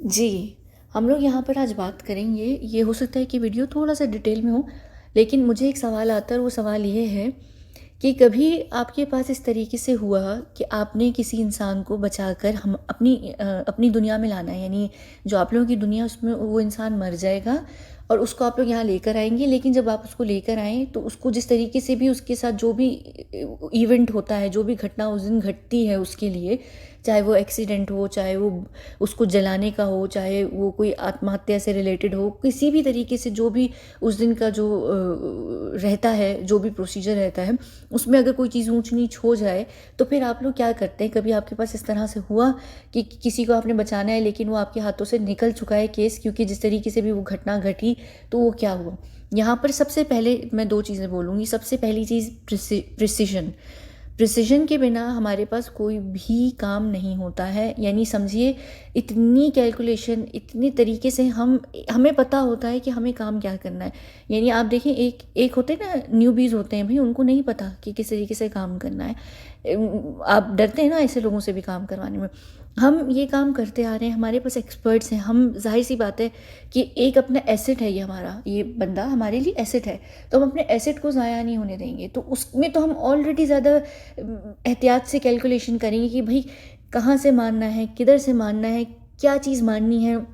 जी, हम लोग यहाँ पर आज बात करेंगे। ये हो सकता है कि वीडियो थोड़ा-सा डिटेल में हो, लेकिन मुझे एक सवाल आता है और वो सवाल ये है कि कभी आपके पास इस तरीके से हुआ कि आपने किसी इंसान को बचाकर हम अपनी दुनिया में लाना है, यानी जो आप लोगों की दुनिया उसमें वो इंसान मर जाएगा और उसको आप लोग यहाँ लेकर आएँगे, लेकिन जब आप उसको लेकर आएँ तो उसको जिस तरीके से भी उसके साथ जो भी इवेंट होता है, जो भी घटना उस दिन घटती है उसके लिए, चाहे वो एक्सीडेंट हो, चाहे वो उसको जलाने का हो, चाहे वो कोई आत्महत्या से रिलेटेड हो, किसी भी तरीके से जो भी उस दिन का जो रहता है, जो भी प्रोसीजर रहता है, उसमें अगर कोई चीज़ ऊँच नीच हो जाए, तो फिर आप लोग क्या करते हैं? कभी आपके पास इस तरह से हुआ कि किसी को आपने बचाना है लेकिन वो आपके हाथों से निकल चुका है केस, क्योंकि जिस तरीके से भी वो घटना घटी, तो वो क्या हुआ? यहाँ पर सबसे पहले मैं 2 चीज़ें बोलूँगी। सबसे पहली चीज़ प्रिसिशन। प्रिसिशन के बिना हमारे पास कोई भी काम नहीं होता है। यानी समझिए, इतनी कैलकुलेशन, इतने तरीके से हमें पता होता है कि हमें काम क्या करना है। यानी आप देखें, एक एक होते हैं ना, न्यूबीज़ होते हैं भाई, उनको नहीं पता कि किस तरीके से काम करना है। आप डरते हैं ना ऐसे लोगों से भी काम करवाने में। हम ये काम करते आ रहे हैं, हमारे पास एक्सपर्ट्स हैं, हम ज़ाहिर सी बात है कि एक अपना एसेट है, ये हमारा, ये बंदा हमारे लिए एसेट है, तो हम अपने एसेट को ज़ाया नहीं होने देंगे। तो उसमें तो हम ऑलरेडी ज़्यादा एहतियात से कैलकुलेशन करेंगे कि भाई कहाँ से मारना है, किधर से मारना है, क्या चीज़ मारनी है,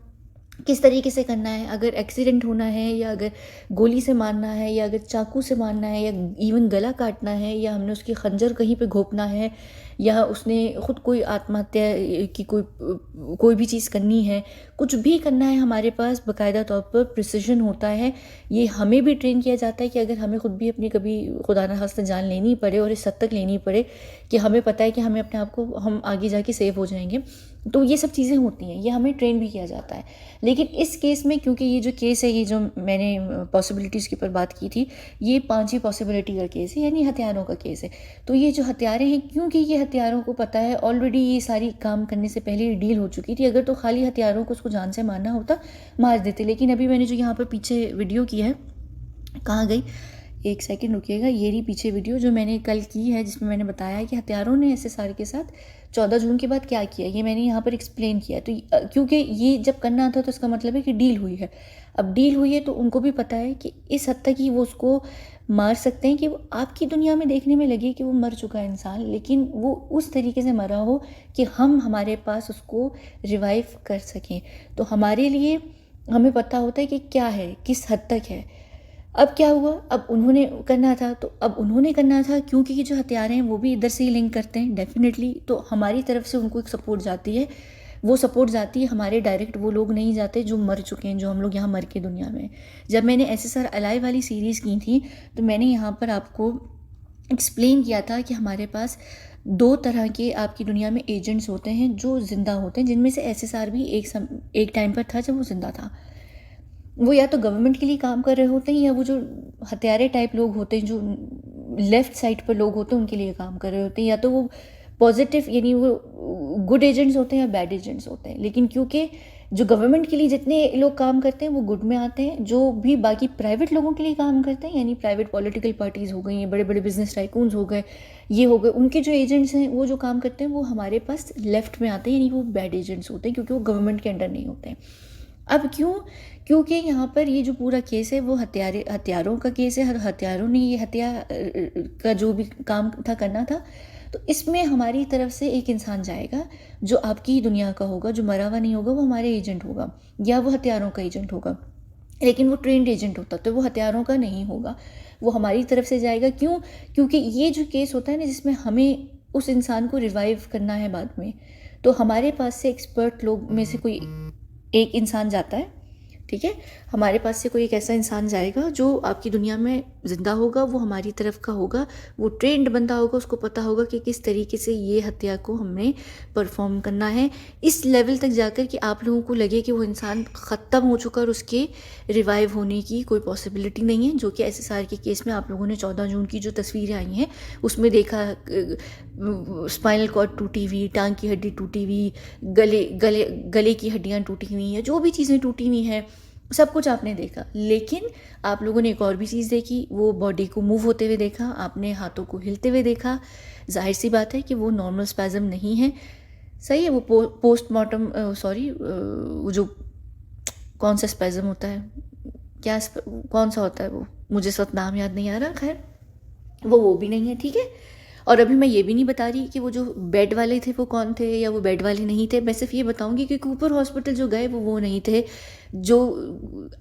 किस तरीके से करना है, अगर एक्सीडेंट होना है या अगर गोली से मारना है या अगर चाकू से मारना है या इवन गला काटना है या हमने उसकी खंजर कहीं पे घोंपना है या उसने ख़ुद कोई आत्महत्या की कोई भी चीज़ करनी है, कुछ भी करना है, हमारे पास बाकायदा तौर पर प्रिसिशन होता है। ये हमें भी ट्रेन किया जाता है कि अगर हमें ख़ुद भी अपनी कभी खुदा न खास्ता जान लेनी पड़े और इस हद तक लेनी पड़े कि हमें पता है कि हमें अपने आप को, हम आगे जाके सेफ हो जाएंगे, तो ये सब चीज़ें होती हैं, ये हमें ट्रेन भी किया जाता है। लेकिन इस केस में, क्योंकि ये जो केस है, ये जो मैंने पॉसिबिलिटीज़ के ऊपर बात की थी, ये 5 ही पॉसिबिलिटी का केस है, यानी हथियारों का केस है। तो ये जो हथियारें हैं, क्योंकि ये हथियारों को पता है ऑलरेडी, ये सारी काम करने से पहले डील हो चुकी थी। अगर तो खाली हथियारों को उसको जान से मारना होता, मार देते। लेकिन अभी मैंने जो यहाँ पर पीछे वीडियो की है, कहाँ गई, एक सेकंड रुकिएगा, ये रही पीछे वीडियो जो मैंने कल की है, जिसमें मैंने बताया है कि हथियारों ने एसएसआर के साथ 14 जून के बाद क्या किया, ये मैंने यहाँ पर एक्सप्लेन किया। तो क्योंकि ये जब करना था तो इसका मतलब है कि डील हुई है। अब डील हुई है तो उनको भी पता है कि इस हद तक ही वो उसको मार सकते हैं कि वो आपकी दुनिया में देखने में लगे कि वो मर चुका है इंसान, लेकिन वो उस तरीके से मरा हो कि हमारे पास उसको रिवाइव कर सकें। तो हमारे लिए हमें पता होता है कि क्या है, किस हद तक है। अब क्या हुआ, अब उन्होंने करना था, तो अब उन्होंने करना था, क्योंकि ये जो हथियार हैं वो भी इधर से ही लिंक करते हैं डेफिनेटली, तो हमारी तरफ से उनको एक सपोर्ट जाती है। वो सपोर्ट जाती है हमारे डायरेक्ट, वो लोग नहीं जाते जो मर चुके हैं, जो हम लोग यहाँ मर के दुनिया में। जब मैंने एसएसआर अलाइव वाली सीरीज़ की थी, तो मैंने यहाँ पर आपको एक्सप्लेन किया था कि हमारे पास 2 तरह के आपकी दुनिया में एजेंट्स होते हैं जो ज़िंदा होते हैं, जिनमें से एसएसआर भी एक टाइम पर था जब वो ज़िंदा था। वो या तो गवर्नमेंट के लिए काम कर रहे होते हैं, या वो जो हत्यारे टाइप लोग होते हैं, जो लेफ्ट साइड पर लोग होते हैं, उनके लिए काम कर रहे होते हैं। या तो वो पॉजिटिव, यानी वो गुड एजेंट्स होते हैं या बैड एजेंट्स होते हैं। लेकिन क्योंकि जो गवर्नमेंट के लिए जितने लोग काम करते हैं वो गुड में आते हैं, जो भी बाकी प्राइवेट लोगों के लिए काम करते हैं, यानी प्राइवेट पॉलिटिकल पार्टीज़ हो गई, बड़े बड़े बिजनेस टाइकून्स हो गए, ये हो गए, उनके जो एजेंट्स हैं वो जो काम करते हैं वो हमारे पास लेफ्ट में आते हैं, यानी वो बैड एजेंट्स होते हैं, क्योंकि वो गवर्नमेंट के अंडर नहीं होते हैं। अब क्यों? क्योंकि यहाँ पर ये जो पूरा केस है वो हथियारों का केस है। हथियारों ने ये हत्या का जो भी काम था करना था, तो इसमें हमारी तरफ से एक इंसान जाएगा जो आपकी ही दुनिया का होगा, जो मरा हुआ नहीं होगा, वो हमारे एजेंट होगा या वो हथियारों का एजेंट होगा। लेकिन वो ट्रेंड एजेंट होता तो वो हथियारों का नहीं होगा, वो हमारी तरफ से जाएगा। क्यों? क्योंकि ये जो केस होता है ना, जिसमें हमें उस इंसान को रिवाइव करना है बाद में, तो हमारे पास से एक्सपर्ट लोग में से कोई एक इंसान जाता है, ठीक है। हमारे पास से कोई एक ऐसा इंसान जाएगा जो आपकी दुनिया में ज़िंदा होगा, वो हमारी तरफ का होगा, वो ट्रेंड बंदा होगा, उसको पता होगा कि किस तरीके से ये हत्या को हमने परफॉर्म करना है, इस लेवल तक जाकर कि आप लोगों को लगे कि वो इंसान ख़त्म हो चुका और उसके रिवाइव होने की कोई पॉसिबिलिटी नहीं है। जो कि एसएसआर के केस में आप लोगों ने 14 जून की जो तस्वीरें आई हैं उसमें देखा, स्पाइनल कॉर्ड टूटी हुई, टांग की हड्डी टूटी हुई, गले की हड्डियाँ टूटी हुई हैं, जो भी चीज़ें टूटी हुई हैं सब कुछ आपने देखा। लेकिन आप लोगों ने एक और भी चीज़ देखी, वो बॉडी को मूव होते हुए देखा, आपने हाथों को हिलते हुए देखा। जाहिर सी बात है कि वो नॉर्मल स्पैज़म नहीं है। सही है। वो पोस्टमार्टम, सॉरी, वो जो कौन सा स्पेज़म होता है, कौन सा होता है वो, मुझे इस वक्त नाम याद नहीं आ रहा, खैर वो भी नहीं है, ठीक है। और अभी मैं ये भी नहीं बता रही कि वो जो बेड वाले थे वो कौन थे या वो बेड वाले नहीं थे। मैं सिर्फ ये बताऊंगी कि कूपर हॉस्पिटल जो गए वो नहीं थे। जो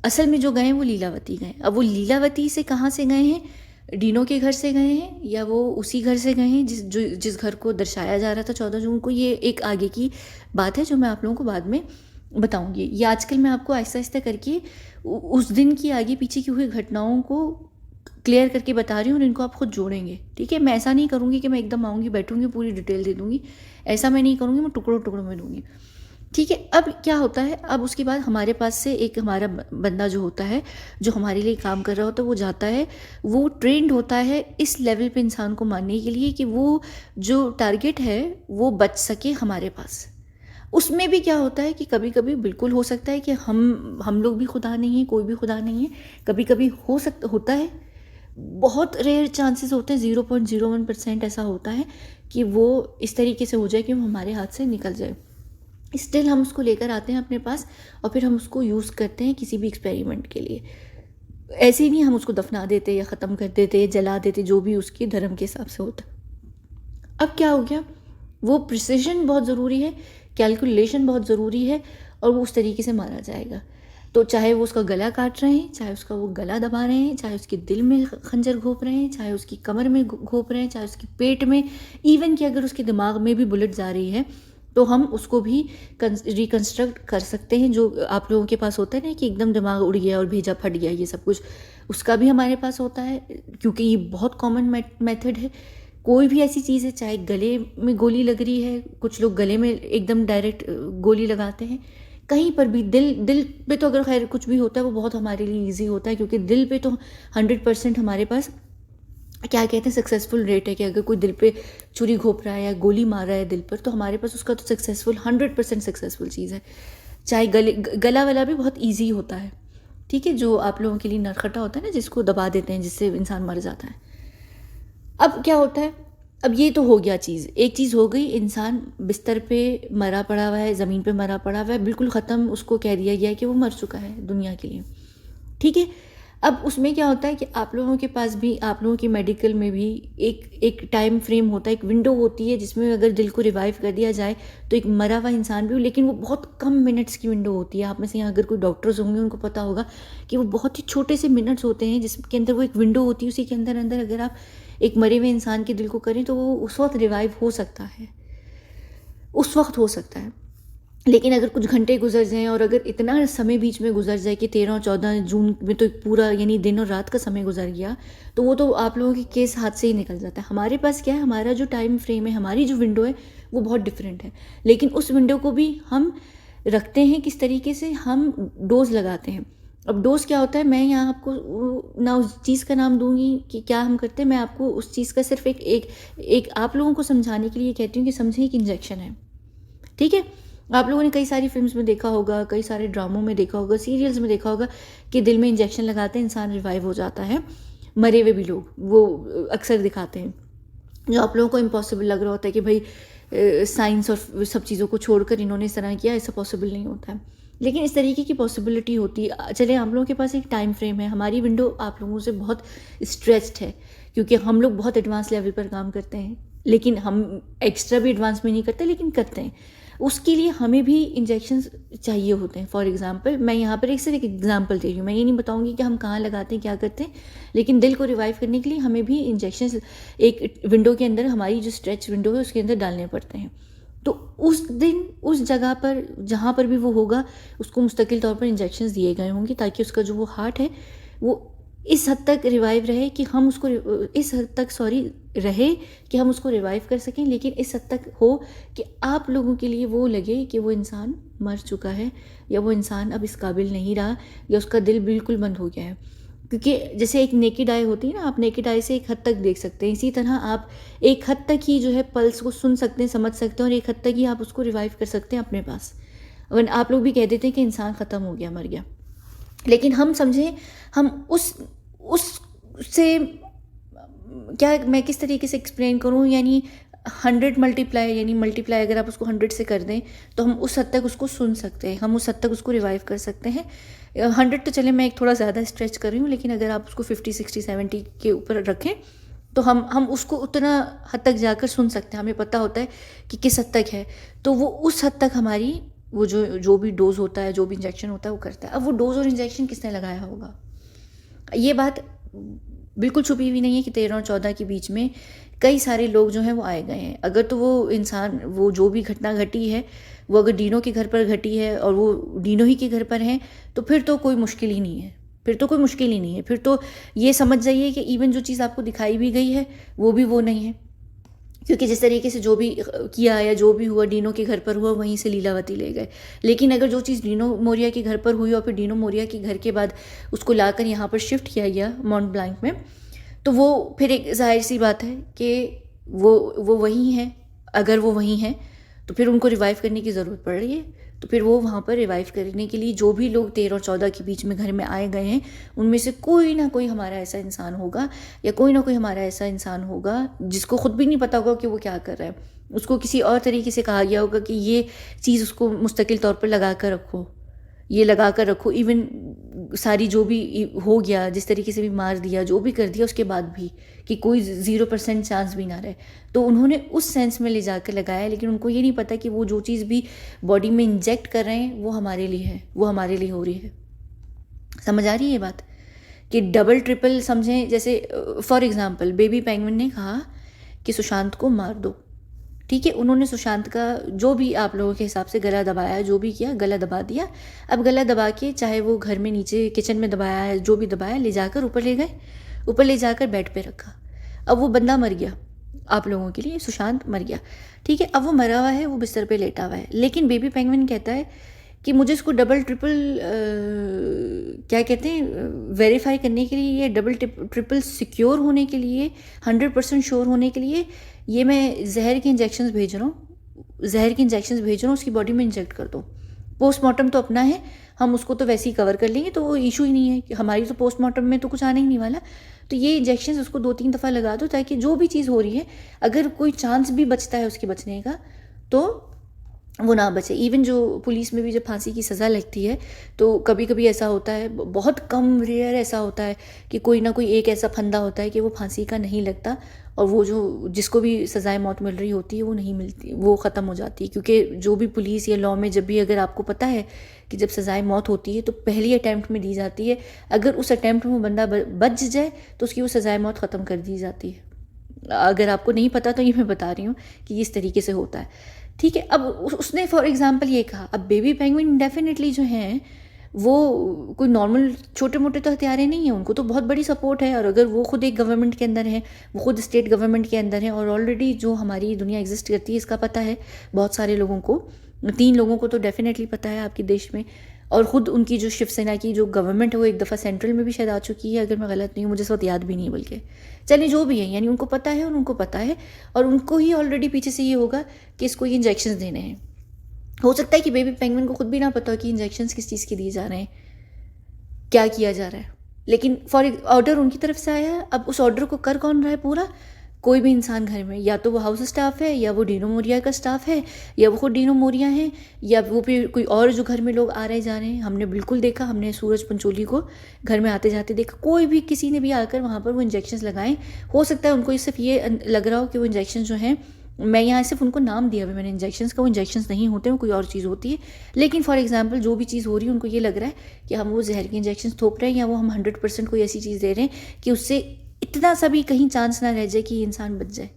असल में जो गए वो लीलावती गए। अब वो लीलावती से कहाँ से गए हैं, डीनो के घर से गए हैं या वो उसी घर से गए हैं जिस घर को दर्शाया जा रहा था 14 जून को, ये एक आगे की बात है जो मैं आप लोगों को बाद में बताऊंगी। ये आजकल मैं आपको आहिस्ता आहिस्ता करके उस दिन की आगे पीछे की हुई घटनाओं को क्लियर करके बता रही हूँ और इनको आप खुद जोड़ेंगे, ठीक है। मैं ऐसा नहीं करूँगी कि मैं एकदम आऊँगी बैठूँगी पूरी डिटेल दे दूँगी, ऐसा मैं नहीं करूँगी, मैं टुकड़ों टुकड़ों में दूँगी, ठीक है। अब क्या होता है, अब उसके बाद हमारे पास से एक हमारा बंदा जो होता है, जो हमारे लिए काम कर रहा होता है, वो जाता है, वो ट्रेंड होता है इस लेवल पे इंसान को मानने के लिए कि वो जो टारगेट है वो बच सके हमारे पास। उसमें भी क्या होता है कि कभी कभी बिल्कुल हो सकता है कि हम लोग भी खुदा नहीं है, कोई भी खुदा नहीं है, कभी कभी होता है, बहुत रेयर चांसेस होते हैं, 0.01% ऐसा होता है कि वो इस तरीके से हो जाए कि वो हमारे हाथ से निकल जाए। स्टिल हम उसको लेकर आते हैं अपने पास और फिर हम उसको यूज़ करते हैं किसी भी एक्सपेरिमेंट के लिए। ऐसे ही नहीं हम उसको दफना देते या ख़त्म कर देते, जला देते, जो भी उसके धर्म के हिसाब से होता। अब क्या हो गया, वो प्रिसिजन बहुत ज़रूरी है, कैलकुलेशन बहुत ज़रूरी है और वो उस तरीके से मारा जाएगा। तो चाहे वो उसका गला काट रहे हैं, चाहे उसका वो गला दबा रहे हैं, चाहे उसके दिल में खंजर घोंप रहे हैं, चाहे उसकी कमर में घोंप रहे हैं, चाहे उसके पेट में, इवन कि अगर उसके दिमाग में भी बुलेट जा रही है तो हम उसको भी रिकन्स्ट्रक्ट कर सकते हैं। जो आप लोगों के पास होता है ना कि एकदम दिमाग उड़ गया और भेजा फट गया, ये सब कुछ उसका भी हमारे पास होता है, क्योंकि ये बहुत कॉमन मेथड है। कोई भी ऐसी चीज़ है, चाहे गले में गोली लग रही है, कुछ लोग गले में एकदम डायरेक्ट गोली लगाते हैं, कहीं पर भी दिल पे तो अगर खैर कुछ भी होता है वो बहुत हमारे लिए इजी होता है, क्योंकि दिल पे तो 100% हमारे पास क्या कहते हैं सक्सेसफुल रेट है कि अगर कोई दिल पे छुरी घोंप रहा है या गोली मार रहा है दिल पर, तो हमारे पास उसका तो 100% सक्सेसफुल चीज़ है। चाहे गला वाला भी बहुत ईजी होता है, ठीक है, जो आप लोगों के लिए नरखटा होता है ना, जिसको दबा देते हैं जिससे इंसान मर जाता है। अब क्या होता है, अब ये तो हो गया चीज़, एक चीज़ हो गई, इंसान बिस्तर पे मरा पड़ा हुआ है, ज़मीन पे मरा पड़ा हुआ है, बिल्कुल ख़त्म, उसको कह दिया गया है कि वो मर चुका है दुनिया के लिए, ठीक है। अब उसमें क्या होता है कि आप लोगों के पास भी, आप लोगों की मेडिकल में भी एक टाइम फ्रेम होता है, एक विंडो होती है जिसमें अगर दिल को रिवाइव कर दिया जाए तो एक मरा हुआ इंसान भी हो, लेकिन वो बहुत कम मिनट्स की विंडो होती है। आप में से यहाँ अगर कोई डॉक्टर्स होंगे उनको पता होगा कि वो बहुत ही छोटे से मिनट्स होते हैं जिसके अंदर वो एक विंडो होती है, उसी के अंदर अंदर अगर आप एक मरे हुए इंसान के दिल को करें तो वो उस वक्त रिवाइव हो सकता है, उस वक्त हो सकता है। लेकिन अगर कुछ घंटे गुजर जाएं और अगर इतना समय बीच में गुजर जाए कि 13 और 14 जून में तो एक पूरा यानी दिन और रात का समय गुजर गया, तो वो तो आप लोगों के केस हाथ से ही निकल जाता है। हमारे पास क्या है, हमारा जो टाइम फ्रेम है, हमारी जो विंडो है वो बहुत डिफरेंट है, लेकिन उस विंडो को भी हम रखते हैं किस तरीके से, हम डोज लगाते हैं। अब डोज क्या होता है, मैं यहाँ आपको ना उस चीज़ का नाम दूंगी कि क्या हम करते हैं, मैं आपको उस चीज़ का सिर्फ एक आप लोगों को समझाने के लिए कहती हूँ कि समझें एक इंजेक्शन है, ठीक है। आप लोगों ने कई सारी फिल्म्स में देखा होगा, कई सारे ड्रामों में देखा होगा, सीरियल्स में देखा होगा कि दिल में इंजेक्शन लगाते हैं, इंसान रिवाइव हो जाता है, मरे हुए भी लोग वो अक्सर दिखाते हैं। जो आप लोगों को इम्पॉसिबल लग रहा होता है कि भाई साइंस और सब चीज़ों को छोड़कर इन्होंने इस तरह किया, ऐसा पॉसिबल नहीं होता है, लेकिन इस तरीके की पॉसिबिलिटी होती है। चले, हम लोगों के पास एक टाइम फ्रेम है, हमारी विंडो आप लोगों से बहुत स्ट्रेच्ड है, क्योंकि हम लोग बहुत एडवांस लेवल पर काम करते हैं, लेकिन हम एक्स्ट्रा भी एडवांस में नहीं करते, लेकिन करते हैं। उसके लिए हमें भी इंजेक्शंस चाहिए होते हैं। फॉर एग्जांपल, मैं यहाँ पर सिर्फ एक एग्जांपल दे रही हूँ, मैं ये नहीं बताऊँगी कि हम कहाँ लगाते हैं, क्या करते हैं, लेकिन दिल को रिवाइव करने के लिए हमें भी इंजेक्शंस एक विंडो के अंदर, हमारी जो स्ट्रेच विंडो है उसके अंदर डालने पड़ते हैं। तो उस दिन उस जगह पर जहाँ पर भी वो होगा, उसको मुस्तकिल तौर पर इंजेक्शंस दिए गए होंगे ताकि उसका जो वो हार्ट है वो इस हद तक रिवाइव रहे कि हम उसको इस हद तक रहे कि हम उसको रिवाइव कर सकें, लेकिन इस हद तक हो कि आप लोगों के लिए वो लगे कि वो इंसान मर चुका है या वो इंसान अब इस काबिल नहीं रहा या उसका दिल बिल्कुल बंद हो गया है। क्योंकि जैसे एक नेकेड आई होती है ना, आप नेकेड आई से एक हद तक देख सकते हैं, इसी तरह आप एक हद तक ही जो है पल्स को सुन सकते हैं, समझ सकते हैं, और एक हद तक ही आप उसको रिवाइव कर सकते हैं अपने पास। अगर आप लोग भी कह देते हैं कि इंसान ख़त्म हो गया, मर गया, लेकिन हम समझें, हम उस से क्या, मैं किस तरीके से एक्सप्लेन करूं, यानी 100 मल्टीप्लाई, यानी मल्टीप्लाई अगर आप उसको 100 से कर दें तो हम उस हद तक उसको सुन सकते हैं, हम उस हद तक उसको रिवाइव कर सकते हैं। 100 तो चले मैं एक थोड़ा ज़्यादा स्ट्रेच कर रही हूँ, लेकिन अगर आप उसको 50, 60, 70 के ऊपर रखें तो हम उसको उतना हद तक जाकर सुन सकते हैं, हमें पता होता है कि किस हद तक है। तो वो उस हद तक हमारी वो जो भी डोज होता है, जो भी इंजेक्शन होता है वो करता है। अब वो डोज और इंजेक्शन किसने लगाया होगा, ये बात बिल्कुल छुपी हुई नहीं है कि 13 और 14 के बीच में कई सारे लोग जो हैं वो आए गए हैं। अगर तो वो इंसान, वो जो भी घटना घटी है वो अगर डीनो के घर पर घटी है और वो डीनो ही के घर पर हैं, तो फिर तो कोई मुश्किल ही नहीं है, फिर तो कोई मुश्किल ही नहीं है। फिर तो ये समझ जाइए कि इवन जो चीज़ आपको दिखाई भी गई है वो भी वो नहीं है, क्योंकि जिस तरीके से जो भी किया या जो भी हुआ डीनो के घर पर हुआ, वहीं से लीलावती ले गए। लेकिन अगर जो चीज़ डीनो मोरिया के घर पर हुई और फिर डीनो मोरिया के घर के बाद उसको लाकर यहाँ पर शिफ्ट किया गया माउंट ब्लैंक में, तो वो फिर एक जाहिर सी बात है कि वो वहीं हैं। अगर वो वहीं हैं तो फिर उनको रिवाइव करने की ज़रूरत पड़ रही है, तो फिर वो वहाँ पर रिवाइव करने के लिए जो भी लोग 13 और 14 के बीच में घर में आए गए हैं, उनमें से कोई ना कोई हमारा ऐसा इंसान होगा, या कोई ना कोई हमारा ऐसा इंसान होगा जिसको खुद भी नहीं पता होगा कि वो क्या कर रहा है। उसको किसी और तरीके से कहा गया होगा कि ये चीज़ उसको मुस्तकिल तौर पर लगा कर रखो, ये लगा कर रखो। इवन सारी जो भी हो गया, जिस तरीके से भी मार दिया, जो भी कर दिया, उसके बाद भी कि कोई 0% चांस भी ना रहे, तो उन्होंने उस सेंस में ले जाकर लगाया। लेकिन उनको ये नहीं पता कि वो जो चीज़ भी बॉडी में इंजेक्ट कर रहे हैं वो हमारे लिए है, वो हमारे लिए हो रही है। समझ आ रही है ये बात कि डबल ट्रिपल समझें। जैसे फॉर एग्जांपल बेबी पेंगुइन ने कहा कि सुशांत को मार दो, ठीक है, उन्होंने सुशांत का जो भी आप लोगों के हिसाब से गला दबाया, जो भी किया, गला दबा दिया। अब गला दबा के चाहे वो घर में नीचे किचन में दबाया है, जो भी दबाया, ले जाकर ऊपर ले गए, ऊपर ले जाकर बेड पे रखा। अब वो बंदा मर गया, आप लोगों के लिए सुशांत मर गया, ठीक है। अब वो मरा हुआ है, वो बिस्तर पे लेटा हुआ है, लेकिन बेबी पेंगुइन कहता है कि मुझे इसको डबल ट्रिपल क्या कहते हैं वेरीफाई करने के लिए, या डबल ट्रिपल सिक्योर होने के लिए, 100% श्योर होने के लिए, ये मैं जहर के इंजेक्शंस भेज रहा हूँ, जहर के इंजेक्शंस भेज रहा हूँ, उसकी बॉडी में इंजेक्ट कर दो। पोस्टमार्टम तो अपना है, हम उसको तो वैसे ही कवर कर लेंगे, तो वो इशू ही नहीं है कि हमारी तो पोस्टमार्टम में तो कुछ आने ही नहीं वाला। तो ये इंजेक्शन उसको 2-3 दफ़ा लगा दो, ताकि जो भी चीज़ हो रही है, अगर कोई चांस भी बचता है उसके बचने का, तो वो ना बचे। इवन जो पुलिस में भी जब फांसी की सज़ा लगती है तो कभी कभी ऐसा होता है, बहुत कम रेयर ऐसा होता है कि कोई ना कोई एक ऐसा फंदा होता है कि वो फांसी का नहीं लगता, और वो जो जिसको भी सज़ाए मौत मिल रही होती है वो नहीं मिलती, वो ख़त्म हो जाती है। क्योंकि जो भी पुलिस या लॉ में जब भी, अगर आपको पता है कि जब सज़ाए मौत होती है तो पहली अटैम्प्ट में दी जाती है, अगर उस अटैम्प्ट में वो बंदा बच जाए तो उसकी वो सज़ाए मौत ख़त्म कर दी जाती है। अगर आपको नहीं पता तो ये मैं बता रही हूँ कि इस तरीके से होता है, ठीक है। अब उसने फॉर एग्जांपल ये कहा, अब बेबी पेंगुइन डेफिनेटली जो हैं वो कोई नॉर्मल छोटे मोटे तो हथियारे नहीं हैं, उनको तो बहुत बड़ी सपोर्ट है। और अगर वो खुद एक गवर्नमेंट के अंदर है, वो खुद स्टेट गवर्नमेंट के अंदर है, और ऑलरेडी जो हमारी दुनिया एग्जिस्ट करती है इसका पता है बहुत सारे लोगों को, 3 लोगों को तो डेफिनेटली पता है आपके देश में। और ख़ुद उनकी जो शिवसेना की जो गवर्नमेंट है वो एक दफ़ा सेंट्रल में भी शायद आ चुकी है, अगर मैं गलत नहीं हूँ, मुझे इस वक्त याद भी नहीं, बल्कि चलिए जो भी है, यानी उनको पता है, और उनको पता है, और उनको ही ऑलरेडी पीछे से ये होगा कि इसको ये इंजेक्शन देने हैं। हो सकता है कि बेबी पेंगुइन को खुद भी ना पता हो कि इंजेक्शन किस चीज़ के दिए जा रहे हैं, क्या किया जा रहा है, लेकिन फॉर ऑर्डर उनकी तरफ से आया है। अब उस ऑर्डर को कर कौन रहा है पूरा, कोई भी इंसान घर में, या तो वो हाउस स्टाफ है, या वो डीनो मोरिया का स्टाफ है, या वो खुद डीनो मोरिया हैं, या वो फिर कोई और जो घर में लोग आ रहे जा रहे हैं। हमने बिल्कुल देखा, हमने सूरज पंचोली को घर में आते जाते देखा, कोई भी किसी ने भी आकर वहाँ पर वो इंजेक्शंस लगाएं। हो सकता है उनको सिर्फ ये लग रहा हो कि वो इंजेक्शन जो हैं, मैं यहाँ सिर्फ उनको नाम दिया हुआ मैंने इंजेक्शंस का, वो इंजेक्शंस नहीं होते, वो कोई और चीज़ होती है। लेकिन फॉर एग्जांपल जो भी चीज़ हो रही है, उनको ये लग रहा है कि हम वो जहर के इंजेक्शंस थोप रहे हैं, या वो हम 100% कोई ऐसी चीज़ दे रहे हैं कि उससे इतना सा भी कहीं चांस ना रह जाए कि इंसान बच जाए,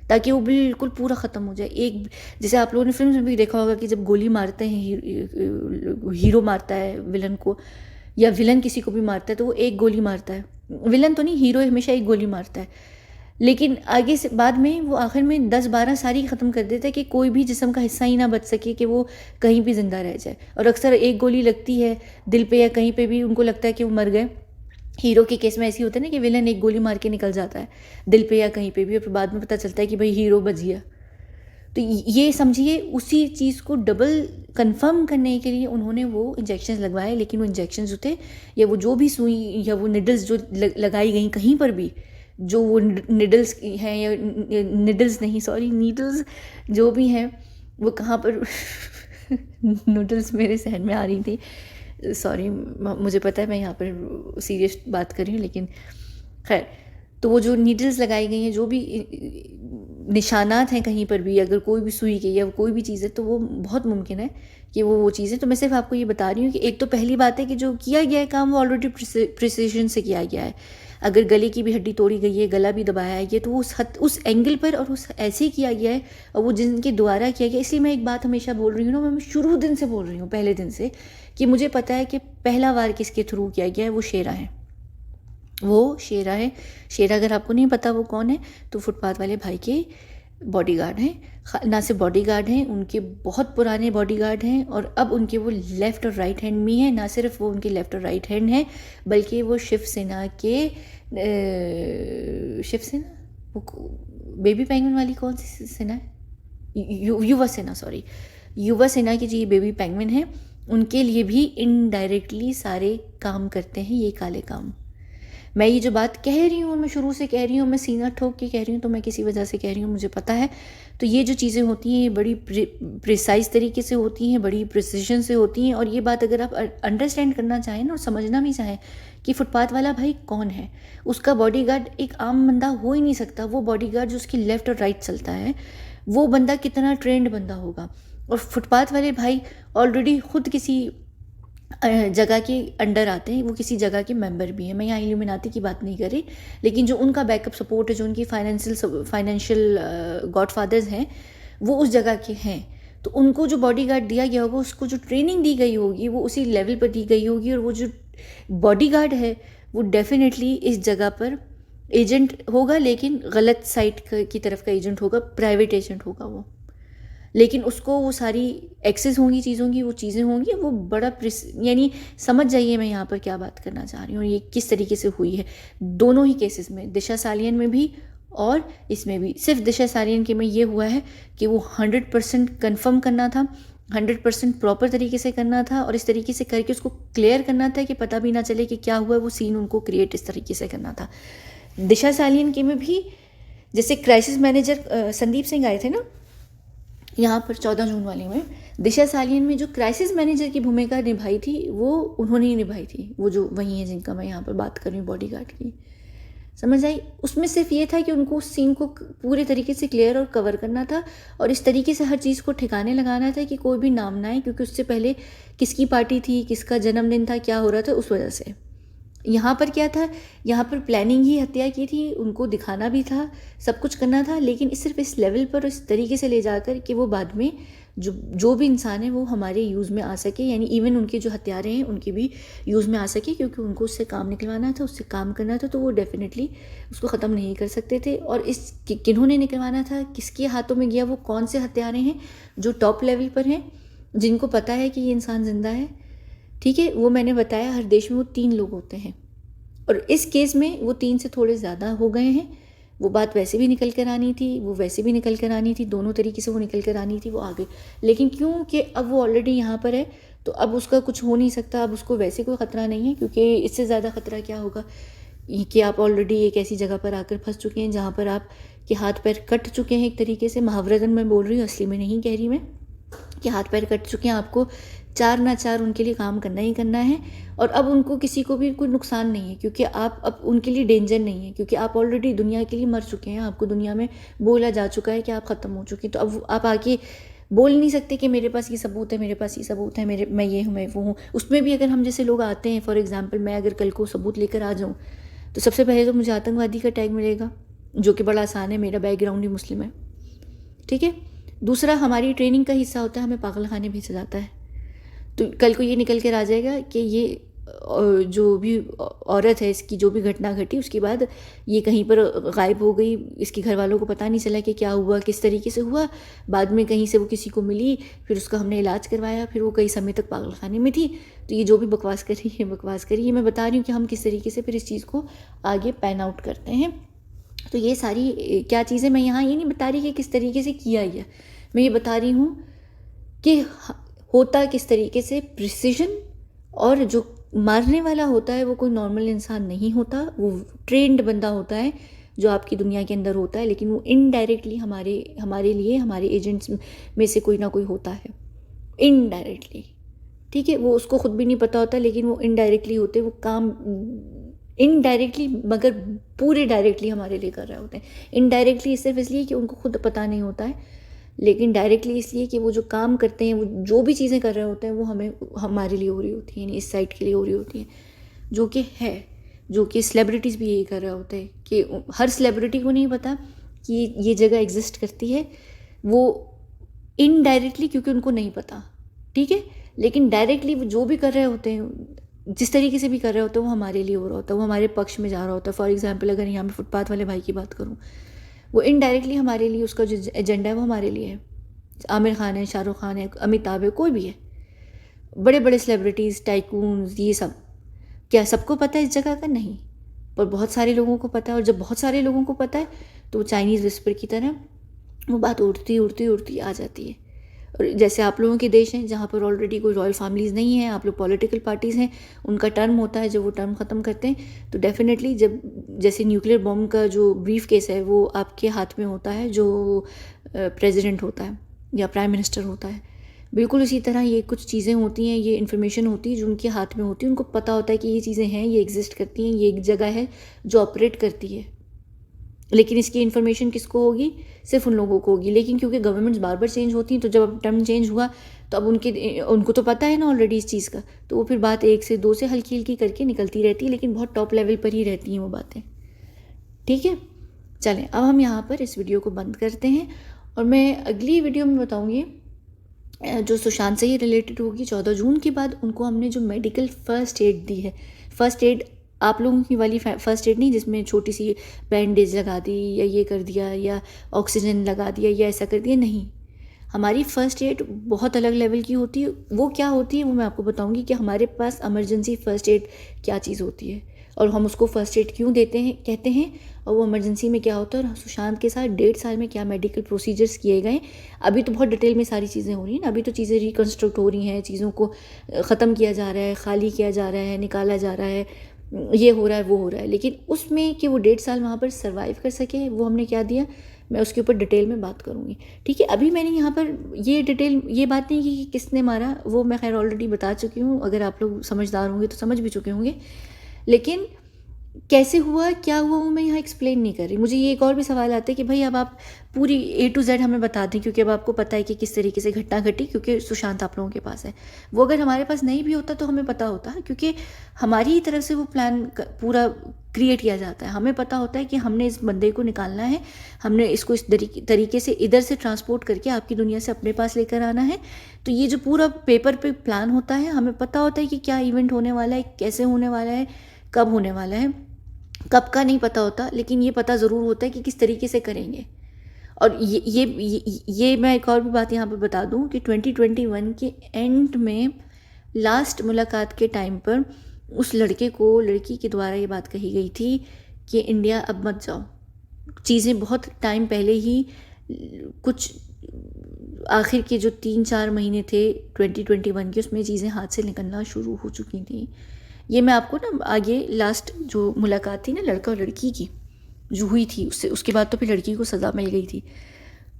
ताकि वो बिल्कुल पूरा ख़त्म हो जाए। एक जैसे आप लोगों ने फिल्म में भी देखा होगा कि जब गोली मारते हैं, हीरो मारता है विलन को, या विलन किसी को भी मारता है तो वो एक गोली मारता है, विलन तो नहीं, हीरो हमेशा एक गोली मारता है, लेकिन आगे से बाद में वो आखिर में 10-12 सारी ख़त्म कर देता है कि कोई भी जिस्म का हिस्सा ही ना बच सके, कि वो कहीं भी ज़िंदा रह जाए। और अक्सर एक गोली लगती है दिल पे या कहीं पे भी, उनको लगता है कि वो मर गए। हीरो के केस में ऐसी होता है ना कि विलन एक गोली मार के निकल जाता है दिल पे या कहीं पे भी, और फिर बाद में पता चलता है कि भाई हीरो बच गया। तो ये समझिए उसी चीज़ को डबल कंफर्म करने के लिए उन्होंने वो इंजेक्शंस लगवाए। लेकिन वो इंजेक्शंस जो थे, या वो जो भी सुई या वो निडल्स जो लगाई गई कहीं पर भी, जो वो निडल्स हैं या निडल्स नहीं सॉरी नीडल्स जो भी हैं वो कहाँ पर नूडल्स मेरे सहन में आ रही थी, सॉरी मुझे पता है मैं यहाँ पर सीरियस बात कर रही हूँ, लेकिन खैर तो वो जो नीडल्स लगाई गई हैं, जो भी निशानात हैं कहीं पर भी, अगर कोई भी सुई के या कोई भी चीज़ है तो वो बहुत मुमकिन है कि वो चीज़ें, तो मैं सिर्फ आपको ये बता रही हूँ कि एक तो पहली बात है कि जो किया गया है काम वो ऑलरेडी प्रिसिजन से किया गया है। अगर गले की भी हड्डी तोड़ी गई है, गला भी दबाया है, ये तो वो उस एंगल पर और उस ऐसे ही किया गया है और वो जिनके द्वारा किया गया। इसलिए मैं एक बात हमेशा बोल रही हूँ ना, मैं शुरू दिन से बोल रही हूँ, पहले दिन से, कि मुझे पता है कि पहला वार किसके थ्रू किया गया है, वो शेरा है, वो शेरा है। शेरा अगर आपको नहीं पता वो कौन है तो फुटपाथ वाले भाई के बॉडीगार्ड हैं, ना सिर्फ बॉडीगार्ड हैं, उनके बहुत पुराने बॉडीगार्ड हैं और अब उनके वो लेफ़्ट और राइट हैंड में हैं। ना सिर्फ वो उनके लेफ़्ट और राइट हैंड हैं बल्कि वो शिवसेना के शिवसेना वो बेबी पेंगुइन वाली कौन सी सेना है, युवा सेना, सॉरी युवा सेना की जो बेबी पेंगुइन है उनके लिए भी इनडायरेक्टली सारे काम करते हैं ये काले काम। मैं ये जो बात कह रही हूँ, मैं शुरू से कह रही हूँ, मैं सीना ठोक के कह रही हूँ, तो मैं किसी वजह से कह रही हूँ, मुझे पता है। तो ये जो चीज़ें होती हैं ये बड़ी प्रिसाइज तरीके से होती हैं, बड़ी प्रिसीजन से होती हैं। और ये बात अगर आप अंडरस्टैंड करना चाहें ना और समझना भी चाहें कि फुटपाथ वाला भाई कौन है, उसका बॉडीगार्ड एक आम बंदा हो ही नहीं सकता। वो बॉडीगार्ड जो उसकी लेफ़्ट और राइट चलता है वो बंदा कितना ट्रेंड बंदा होगा। और फुटपाथ वाले भाई ऑलरेडी खुद किसी जगह के अंडर आते हैं, वो किसी जगह के मेंबर भी हैं। मैं यहाँ इल्यूमिनाती की बात नहीं कर रही, लेकिन जो उनका बैकअप सपोर्ट है, जो उनकी फाइनेंशियल गॉडफादर्स हैं, वो उस जगह के हैं। तो उनको जो बॉडीगार्ड दिया गया होगा, उसको जो ट्रेनिंग दी गई होगी वो उसी लेवल पर दी गई होगी। और वो जो बॉडीगार्ड है वो डेफिनेटली इस जगह पर एजेंट होगा, लेकिन गलत साइड की तरफ का एजेंट होगा, प्राइवेट एजेंट होगा वो, लेकिन उसको वो सारी एक्सेस होंगी चीज़ों की, वो चीज़ें होंगी, वो बड़ा यानी समझ जाइए मैं यहाँ पर क्या बात करना चाह रही हूँ, ये किस तरीके से हुई है दोनों ही केसेस में, दिशा सालियन में भी और इसमें भी। सिर्फ दिशा सालियन के में ये हुआ है कि वो 100% कन्फर्म करना था, 100% प्रॉपर तरीके से करना था और इस तरीके से करके उसको क्लियर करना था कि पता भी ना चले कि क्या हुआ, वो सीन उनको क्रिएट इस तरीके से करना था। दिशा सालियन के में भी जैसे क्राइसिस मैनेजर संदीप सिंह आए थे ना यहाँ पर 14 जून वाले में, दिशा सालियन में जो क्राइसिस मैनेजर की भूमिका निभाई थी वो उन्होंने ही निभाई थी, वो जो वही है जिनका मैं यहाँ पर बात कर रही हूँ बॉडीगार्ड की, समझ आई। उसमें सिर्फ ये था कि उनको उस सीन को पूरे तरीके से क्लियर और कवर करना था और इस तरीके से हर चीज़ को ठिकाने लगाना था कि कोई भी नाम ना आए, क्योंकि उससे पहले किसकी पार्टी थी, किसका जन्मदिन था, क्या हो रहा था, उस वजह से। यहाँ पर क्या था, यहाँ पर प्लानिंग ही हत्या की थी, उनको दिखाना भी था, सब कुछ करना था, लेकिन सिर्फ इस लेवल पर इस तरीके से ले जाकर कि वो बाद में जो भी इंसान है वो हमारे यूज़ में आ सके, यानी इवन उनके जो हत्यारे हैं उनकी भी यूज़ में आ सके, क्योंकि उनको उससे काम निकलवाना था, उससे काम करना था, तो वो डेफिनेटली उसको ख़त्म नहीं कर सकते थे। और इस किन्होंने निकलवाना था, किसके हाथों में गया, वो कौन से हत्यारे हैं जो टॉप लेवल पर हैं, जिनको पता है कि ये इंसान ज़िंदा है, ठीक है। वो मैंने बताया हर देश में वो 3 लोग होते हैं और इस केस में वो 3 से थोड़े ज़्यादा हो गए हैं। वो बात वैसे भी निकल कर आनी थी, वो वैसे भी निकल कर आनी थी, दोनों तरीके से वो निकल कर आनी थी, वो आ गई। लेकिन क्योंकि अब वो ऑलरेडी यहाँ पर है तो अब उसका कुछ हो नहीं सकता, अब उसको वैसे कोई ख़तरा नहीं है, क्योंकि इससे ज़्यादा ख़तरा क्या होगा कि आप ऑलरेडी एक ऐसी जगह पर आकर फंस चुके हैं जहाँ पर आप के हाथ पैर कट चुके हैं एक तरीके से, मुहावरतन मैं बोल रही हूँ, असली में नहीं कह रही मैं, कि हाथ पैर कट चुके हैं, आपको 4 ना 4 उनके लिए काम करना ही करना है। और अब उनको किसी को भी कोई नुकसान नहीं है, क्योंकि आप अब उनके लिए डेंजर नहीं है, क्योंकि आप ऑलरेडी दुनिया के लिए मर चुके हैं, आपको दुनिया में बोला जा चुका है कि आप ख़त्म हो चुके हैं। तो अब आप आके बोल नहीं सकते कि मेरे पास ये सबूत है, मेरे पास ये सबूत है, मैं ये हूँ, मैं वो हूँ। उसमें भी अगर हम जैसे लोग आते हैं, फॉर एग्जाम्पल मैं अगर कल को सबूत लेकर आ जाऊँ तो सबसे पहले तो मुझे आतंकवादी का टैग मिलेगा, जो कि बड़ा आसान है, मेरा बैकग्राउंड ही मुस्लिम है, ठीक है। दूसरा, हमारी ट्रेनिंग का हिस्सा होता है, हमें पागल खाने भेजा जाता है। तो कल को ये निकल कर आ जाएगा कि ये जो भी औरत है, इसकी जो भी घटना घटी उसके बाद ये कहीं पर गायब हो गई, इसके घर वालों को पता नहीं चला कि क्या हुआ, किस तरीके से हुआ, बाद में कहीं से वो किसी को मिली, फिर उसका हमने इलाज करवाया, फिर वो कई समय तक पागल खाने में थी। तो ये जो भी बकवास कर रही है बकवास करिए, मैं बता रही हूँ कि हम किस तरीके से फिर इस चीज़ को आगे पैन आउट करते हैं। तो ये सारी क्या चीज़ें, मैं यहाँ ये नहीं बता रही कि किस तरीके से किया गया, मैं ये बता रही हूँ कि होता किस तरीके से प्रिसिजन, और जो मारने वाला होता है वो कोई नॉर्मल इंसान नहीं होता, वो ट्रेंड बंदा होता है जो आपकी दुनिया के अंदर होता है, लेकिन वो इनडायरेक्टली हमारे लिए हमारे एजेंट्स में से कोई ना कोई होता है, इनडायरेक्टली। ठीक है, वो उसको खुद भी नहीं पता होता, लेकिन वो इनडायरेक्टली होते हैं, वो काम इनडायरेक्टली मगर पूरे डायरेक्टली हमारे लिए कर रहे होते हैं। इनडायरेक्टली सिर्फ इसलिए कि उनको खुद पता नहीं होता है, लेकिन डायरेक्टली इसलिए कि वो जो काम करते हैं, वो जो भी चीज़ें कर रहे होते हैं, वो हमारे लिए हो रही होती हैं, यानी इस साइड के लिए हो रही होती हैं, जो कि सेलिब्रिटीज़ भी यही कर रहे होते हैं। कि हर सेलिब्रिटी को नहीं पता कि ये जगह एग्जिस्ट करती है, वो इनडायरेक्टली, क्योंकि उनको नहीं पता, ठीक है, लेकिन डायरेक्टली वो जो भी कर रहे होते हैं, जिस तरीके से भी कर रहे होते हैं, वो हमारे लिए हो रहा होता है, वो हमारे पक्ष में जा रहा होता है। फॉर एग्जांपल, अगर यहाँ पे फुटपाथ वाले भाई की बात करूँ, वो इनडायरेक्टली हमारे लिए, उसका जो एजेंडा है वो हमारे लिए है। आमिर खान है, शाहरुख खान है, अमिताभ है, कोई भी है, बड़े बड़े सेलिब्रिटीज़, टाइकून्स, ये सब, क्या सबको पता है इस जगह का? नहीं, पर बहुत सारे लोगों को पता है। और जब बहुत सारे लोगों को पता है, तो चाइनीज़ विस्पर की तरह वो बात उड़ती उड़ती उड़ती आ जाती है। और जैसे आप लोगों के देश हैं जहाँ पर ऑलरेडी कोई रॉयल फैमिलीज़ नहीं है, आप लोग पॉलिटिकल पार्टीज़ हैं, उनका टर्म होता है, जब वो टर्म ख़त्म करते हैं तो डेफिनेटली, जब जैसे न्यूक्लियर बॉम्ब का जो ब्रीफ केस है वो आपके हाथ में होता है, जो प्रेसिडेंट होता है या प्राइम मिनिस्टर होता है, बिल्कुल उसी तरह ये कुछ चीज़ें होती हैं, ये इन्फॉर्मेशन होती है जो उनके हाथ में होती है। उनको पता होता है कि ये चीज़ें हैं, ये एग्जिस्ट करती हैं, ये एक जगह है जो ऑपरेट करती है, लेकिन इसकी इन्फॉर्मेशन किसको होगी? सिर्फ उन लोगों को होगी। लेकिन क्योंकि गवर्नमेंट्स बार बार चेंज होती हैं, तो जब अब टर्म चेंज हुआ, तो अब उनको तो पता है ना ऑलरेडी इस चीज़ का, तो वो फिर बात 1 से 2 से हल्की हल्की करके निकलती रहती है, लेकिन बहुत टॉप लेवल पर ही रहती हैं वो बातें। ठीक है, चलें अब हम यहाँ पर इस वीडियो को बंद करते हैं, और मैं अगली वीडियो में बताऊँगी जो सुशांत से ही रिलेटेड होगी। 14 जून के बाद उनको हमने जो मेडिकल फ़र्स्ट एड दी है, फ़र्स्ट एड आप लोगों की वाली फ़र्स्ट एड नहीं, जिसमें छोटी सी बैंडेज लगा दी या ये कर दिया या ऑक्सीजन लगा दिया या ऐसा कर दिया, नहीं। हमारी फ़र्स्ट एड बहुत अलग लेवल की होती है। वो क्या होती है वो मैं आपको बताऊंगी कि हमारे पास इमरजेंसी फ़र्स्ट एड क्या चीज़ होती है, और हम उसको फ़र्स्ट एड क्यों देते हैं, कहते हैं, और वो इमरजेंसी में क्या होता है, और सुशांत के साथ 1.5 साल में क्या मेडिकल प्रोसीजर्स किए गए। अभी तो बहुत डिटेल में सारी चीज़ें हो रही हैं ना, अभी तो चीज़ें रिकन्स्ट्रक्ट हो रही हैं, चीज़ों को ख़त्म किया जा रहा है, खाली किया जा रहा है, निकाला जा रहा है, ये हो रहा है, वो हो रहा है। लेकिन उसमें कि वो 1.5 साल वहाँ पर सर्वाइव कर सके, वो हमने क्या दिया, मैं उसके ऊपर डिटेल में बात करूँगी। ठीक है, अभी मैंने यहाँ पर ये बात नहीं की कि किसने मारा, वो मैं खैर ऑलरेडी बता चुकी हूँ। अगर आप लोग समझदार होंगे तो समझ भी चुके होंगे, लेकिन कैसे हुआ, क्या हुआ, वो मैं यहाँ एक्सप्लेन नहीं कर रही। मुझे ये एक और भी सवाल आता है कि भाई अब आप पूरी A to Z हमें बता दें, क्योंकि अब आपको पता है कि किस तरीके से घटना घटी, क्योंकि सुशांत आप लोगों के पास है। वो अगर हमारे पास नहीं भी होता तो हमें पता होता है, क्योंकि हमारी ही तरफ से वो प्लान पूरा क्रिएट किया जाता है। हमें पता होता है कि हमने इस बंदे को निकालना है, हमने इसको इस तरीके से इधर से ट्रांसपोर्ट करके आपकी दुनिया से अपने पास लेकर आना है। तो ये जो पूरा पेपर पे प्लान होता है, हमें पता होता है कि क्या इवेंट होने वाला है, कैसे होने वाला है, कब होने वाला है। कब का नहीं पता होता, लेकिन ये पता ज़रूर होता है कि किस तरीके से करेंगे। और ये मैं एक और भी बात यहाँ पे बता दूँ कि 2021 के एंड में लास्ट मुलाकात के टाइम पर उस लड़की के द्वारा ये बात कही गई थी कि इंडिया अब मत जाओ। चीज़ें बहुत टाइम पहले ही, कुछ आखिर के जो 3-4 महीने थे 2021 के, उसमें चीज़ें हाथ से निकलना शुरू हो चुकी थी। ये मैं आपको ना आगे लास्ट जो मुलाकात थी ना लड़का और लड़की की जो हुई थी, उसके बाद तो फिर लड़की को सज़ा मिल गई थी,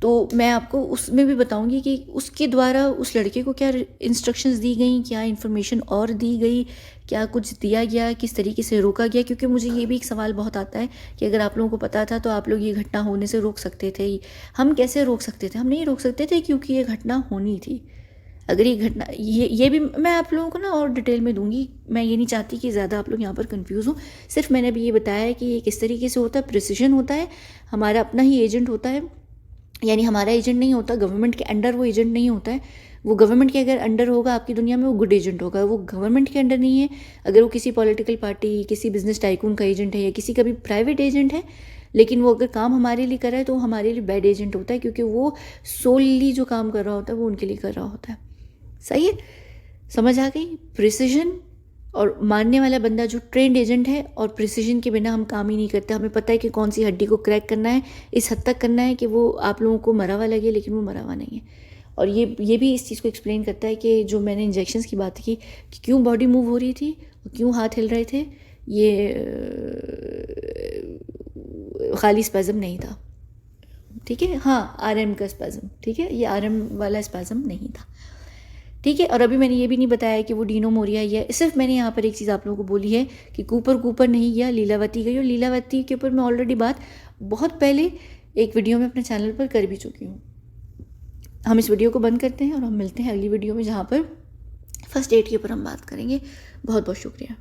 तो मैं आपको उसमें भी बताऊंगी कि उसके द्वारा उस लड़के को क्या इंस्ट्रक्शंस दी गई, क्या इन्फॉर्मेशन और दी गई, क्या कुछ दिया गया, किस तरीके से रोका गया। क्योंकि मुझे ये भी एक सवाल बहुत आता है कि अगर आप लोगों को पता था तो आप लोग ये घटना होने से रोक सकते थे। हम कैसे रोक सकते थे? हम नहीं रोक सकते थे, क्योंकि ये घटना होनी थी। अगर ये घटना, ये भी मैं आप लोगों को ना और डिटेल में दूंगी। मैं ये नहीं चाहती कि ज़्यादा आप लोग यहाँ पर कंफ्यूज हो। सिर्फ मैंने अभी ये बताया है कि ये किस तरीके से होता है। प्रिसिजन होता है, हमारा अपना ही एजेंट होता है, यानी हमारा एजेंट नहीं होता, गवर्नमेंट के अंडर वो एजेंट नहीं होता है। वो गवर्नमेंट के अगर अंडर होगा आपकी दुनिया में, वो गुड एजेंट होगा। वो गवर्नमेंट के अंडर नहीं है, अगर वो किसी पॉलिटिकल पार्टी, किसी बिजनेस टाइकून का एजेंट है या किसी का भी प्राइवेट एजेंट है, लेकिन वो अगर काम हमारे लिए कर रहा है तो वो हमारे लिए बैड एजेंट होता है, क्योंकि वो सोलली जो काम कर रहा होता है वो उनके लिए कर रहा होता है। सही है, समझ आ गई? प्रिसिजन और मानने वाला बंदा जो ट्रेंड एजेंट है, और प्रिसिजन के बिना हम काम ही नहीं करते। हमें पता है कि कौन सी हड्डी को क्रैक करना है, इस हद तक करना है कि वो आप लोगों को मरा हुआ लगे, लेकिन वो मरा हुआ नहीं है। और ये भी इस चीज़ को एक्सप्लेन करता है कि जो मैंने इंजेक्शंस की बात की कि क्यों बॉडी मूव हो रही थी और क्यों हाथ हिल रहे थे, ये खाली स्पैज़म नहीं था, ठीक है। हाँ, आरएम का स्पैज़म, ठीक है, ये आरएम वाला स्पैज़म नहीं था, ठीक है। और अभी मैंने ये भी नहीं बताया कि वो डिनोमोरिया ही है, सिर्फ मैंने यहाँ पर एक चीज़ आप लोगों को बोली है कि कूपर नहीं गया, लीलावती गई। और लीलावती के ऊपर मैं ऑलरेडी बात बहुत पहले एक वीडियो में अपने चैनल पर कर भी चुकी हूँ। हम इस वीडियो को बंद करते हैं और हम मिलते हैं अगली वीडियो में, जहाँ पर फर्स्ट एड के ऊपर हम बात करेंगे। बहुत बहुत शुक्रिया।